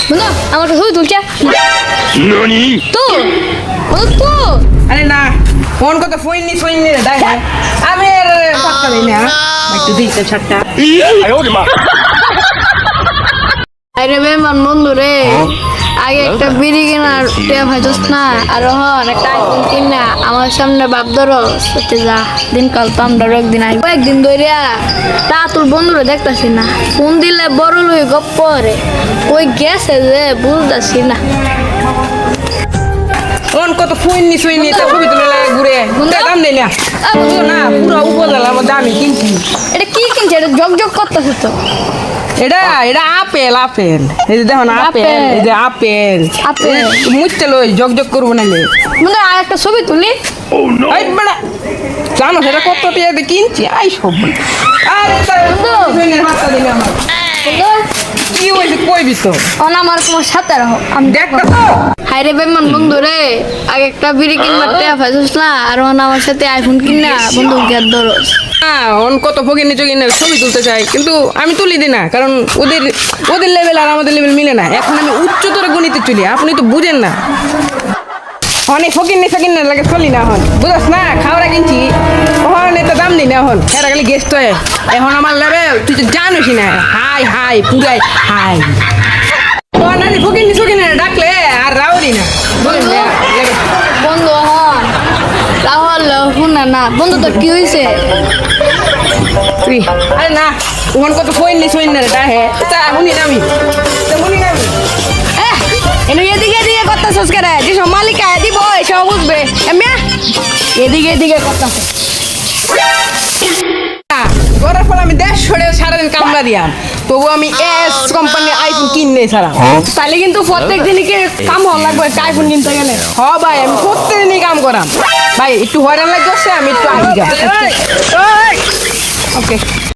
বন্ধু আমার ছবি তুলছে তো তো আরে না ফোন কত ফোন নি রে দেখ আমি আর পাত্তা দেই না একটু দিতে ছাড়টা আরে বেমান বন্ধু রে আগে একটা বিড়ি কেনার টিয়া ভাইছস না আর হন একটা আইফোন কিনা আমার সামনে বাপ ধরো সত্যি যা দিনকাল তো আমরা একদিন আই কয়েকদিন ধরিয়া তা তোর বন্ধুরা দেখতাছি না ফোন দিলে বড় লই গপ্প রে ওই গেছে যে বুঝতাছি না ফোন কত ফোন নি তা ছবি তুলে লাগে ঘুরে দাম দেই না বুঝো না পুরো উপজেলার মধ্যে আমি কিনছি এটা কি কিনছে এটা জগ জগ করতেছে তো এটা আপেল এই যে দেখো না আপেল এই যে আপেল মুচতে লই জগ করবো না লে বন্ধু আর একটা ছবি তুলি এই বড়া জানো সেটা কত টাকা দিয়ে কিনছি আই সব আরে ফোনের হাতটা দিলে আমার বন্ধু কি হইছে কইবি তো অন আমার তোমার সাথে রাখো আমি দেখটা তো হাই রে বেমান বন্ধু রে আগে একটা বিড়ি কিনবার টিয়া ভাইছস না আর অন আমার সাথে আইফোন কিনা বন্ধু গেট ধরস অন কত ফকির নিচে কিনে ছবি তুলতে চাই কিন্তু আমি তুলি দিই না কারণ ওদের লেভেল আর আমাদের লেভেল মিলে না এখন আমি উচ্চতর গণিতে চলি আপনি তো বুঝেন না অনেক ফকির নিচে লাগে চলি না এখন বুঝাস না খাওয়ারা কিনছি ওখানে নেতা দাম দিই না এখন এরা খালি গেস্ট হয় এখন আমার লেভেল তুই তো জানিস না হাই পুরাই হাই নানি ফকির নিচে কিনে ডাকলে আর রাউরি না বুঝলেন না বন্ধু হন রাহুল শুনা না বন্ধু তোর কি হয়েছে তুই আরে না ওখান কত ফোন না রে ডাহে তা শুনি না আমি এনে এদিকে কথা সোচ করে যে সব মালিক আয় দিব এসব বুঝবে এমিয়া এদিকে কথা করার ফলে আমি 150 সারাদিন কামলা দিয়াম তবু আমি এস কোম্পানির আইফোন কিনে ছাড়া তাহলে কিন্তু প্রত্যেক দিনই কাম হওয়া লাগবে একটা আইফোন কিনতে গেলে ভাই আমি প্রত্যেকদিনই কাম করাম ভাই একটু হয়রান লাগছে আমি একটু আগে যাই ওকে